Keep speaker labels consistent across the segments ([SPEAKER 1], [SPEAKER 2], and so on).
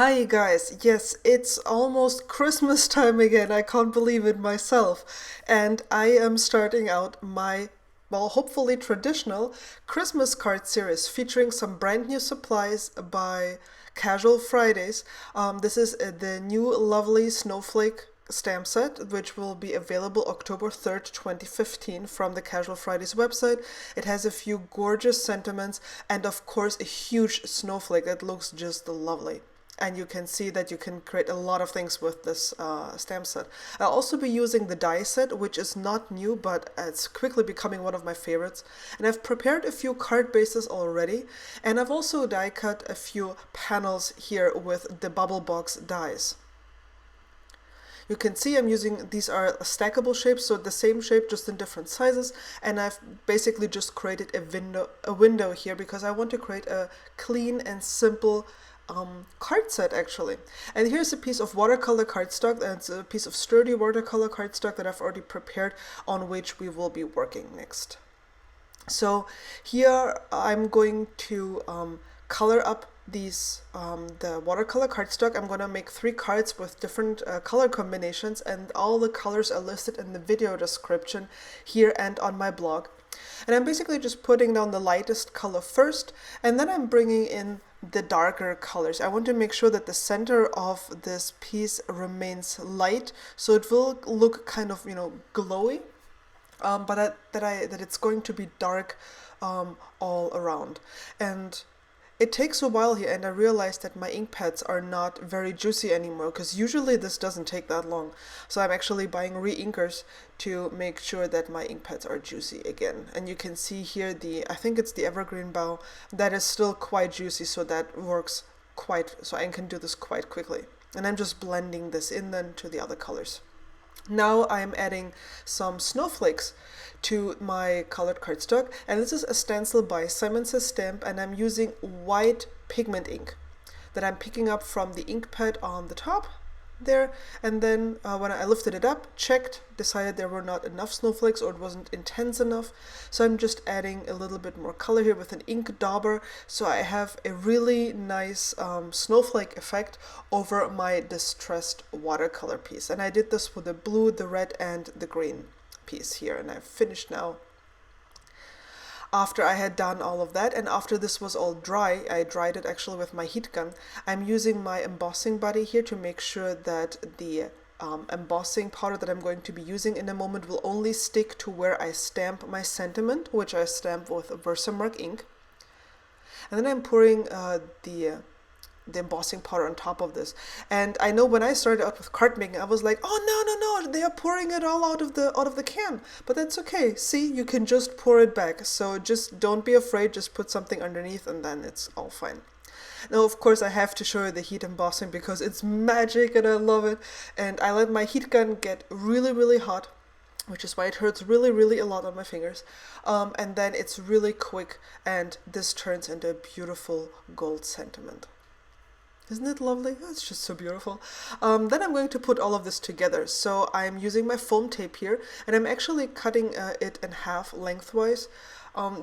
[SPEAKER 1] Hi guys, yes, it's almost Christmas time again. I can't believe it myself. And I am starting out my, well, hopefully traditional Christmas card series featuring some brand new supplies by Casual Fridays. This is the new lovely Snowflake stamp set, which will be available October 3rd, 2015 from the Casual Fridays website. It has a few gorgeous sentiments and, of course, a huge snowflake that looks just lovely. And you can see that you can create a lot of things with this stamp set. I'll also be using the die set, which is not new, but it's quickly becoming one of my favorites. And I've prepared a few card bases already, and I've also die cut a few panels here with the bubble box dies. You can see I'm using, these are stackable shapes, so the same shape just in different sizes, and I've basically just created a window here because I want to create a clean and simple card set actually. And here's a piece of watercolor cardstock, and it's a piece of sturdy watercolor cardstock that I've already prepared, on which we will be working next. So here I'm going to color up these the watercolor cardstock. I'm going to make 3 cards with different color combinations, and all the colors are listed in the video description here and on my blog. And I'm basically just putting down the lightest color first, and then I'm bringing in the darker colors. I want to make sure that the center of this piece remains light, so it will look kind of, glowy, but that it's going to be dark all around. And it takes a while here, and I realized that my ink pads are not very juicy anymore, because usually this doesn't take that long. So I'm actually buying re-inkers to make sure that my ink pads are juicy again. And you can see here I think it's the evergreen bow, that is still quite juicy, so that works so I can do this quite quickly. And I'm just blending this in then to the other colors. Now I'm adding some snowflakes to my colored cardstock, and this is a stencil by Simon Says Stamp, and I'm using white pigment ink that I'm picking up from the ink pad on the top there, and then when I lifted it up, checked, decided there were not enough snowflakes or it wasn't intense enough, so I'm just adding a little bit more color here with an ink dauber, so I have a really nice snowflake effect over my distressed watercolor piece. And I did this for the blue, the red, and the green piece here, and I've finished now. After I had done all of that, and after this was all dry, I dried it actually with my heat gun, I'm using my embossing buddy here to make sure that the embossing powder that I'm going to be using in a moment will only stick to where I stamp my sentiment, which I stamp with Versamark ink. And then I'm pouring the embossing powder on top of this. And I know when I started out with card making, I was like, oh no, they are pouring it all out of the can. But that's okay. See, you can just pour it back. So just don't be afraid, just put something underneath and then it's all fine. Now, of course, I have to show you the heat embossing because it's magic and I love it. And I let my heat gun get really, really hot, which is why it hurts really, really a lot on my fingers. And then it's really quick, and this turns into a beautiful gold sentiment. Isn't it lovely? Oh, it's just so beautiful. Then I'm going to put all of this together. So I'm using my foam tape here, and I'm actually cutting it in half lengthwise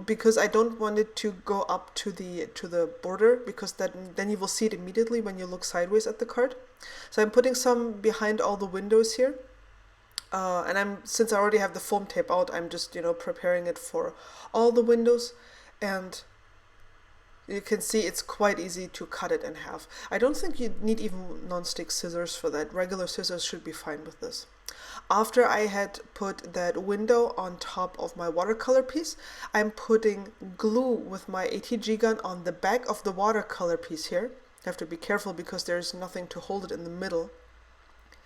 [SPEAKER 1] because I don't want it to go up to the border, because then you will see it immediately when you look sideways at the card. So I'm putting some behind all the windows here. And since I already have the foam tape out, I'm just preparing it for all the windows, and you can see it's quite easy to cut it in half. I don't think you need even non-stick scissors for that. Regular scissors should be fine with this. After I had put that window on top of my watercolor piece, I'm putting glue with my ATG gun on the back of the watercolor piece here. I have to be careful because there's nothing to hold it in the middle,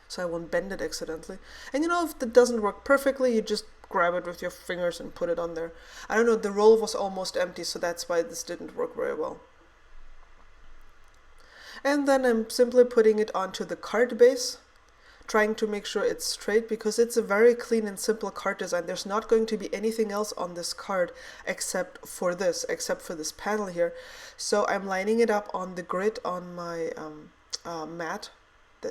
[SPEAKER 1] so I won't bend it accidentally. And if it doesn't work perfectly, you just grab it with your fingers and put it on there. I don't know, the roll was almost empty, so that's why this didn't work very well. And then I'm simply putting it onto the card base, trying to make sure it's straight, because it's a very clean and simple card design. There's not going to be anything else on this card except for this panel here. So I'm lining it up on the grid on my mat,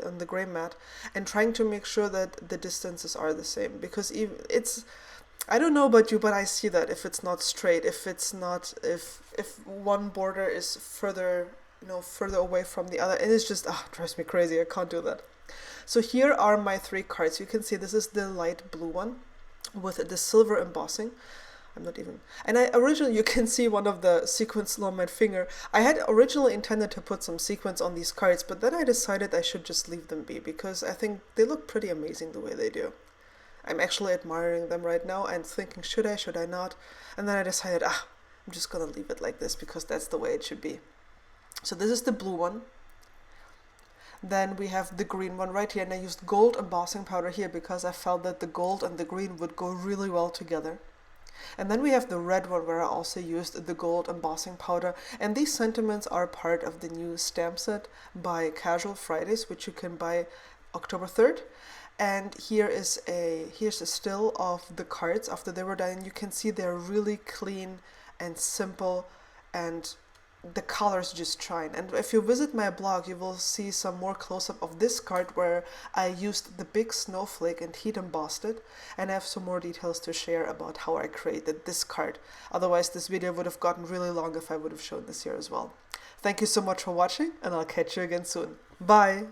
[SPEAKER 1] on the gray mat, and trying to make sure that the distances are the same, because I don't know about you, but I see that if it's not straight, if one border is further further away from the other, and it's just drives me crazy. I can't do that. So here are my three cards. You can see this is the light blue one with the silver embossing. I'm not even, and I originally, you can see one of the sequins on my finger. I had originally intended to put some sequins on these cards, but then I decided I should just leave them be because I think they look pretty amazing the way they do. I'm actually admiring them right now and thinking, should I not? And then I decided, I'm just gonna leave it like this because that's the way it should be. So this is the blue one. Then we have the green one right here, and I used gold embossing powder here because I felt that the gold and the green would go really well together. And then we have the red one where I also used the gold embossing powder, and these sentiments are part of the new stamp set by CAS-ual Fridays, which you can buy October 3rd. And here's a still of the cards after they were done, and you can see they're really clean and simple, and the colors just shine. And if you visit my blog, you will see some more close-up of this card where I used the big snowflake and heat embossed it, and I have some more details to share about how I created this card. Otherwise this video would have gotten really long if I would have shown this here as well. Thank you so much for watching, and I'll catch you again soon. Bye!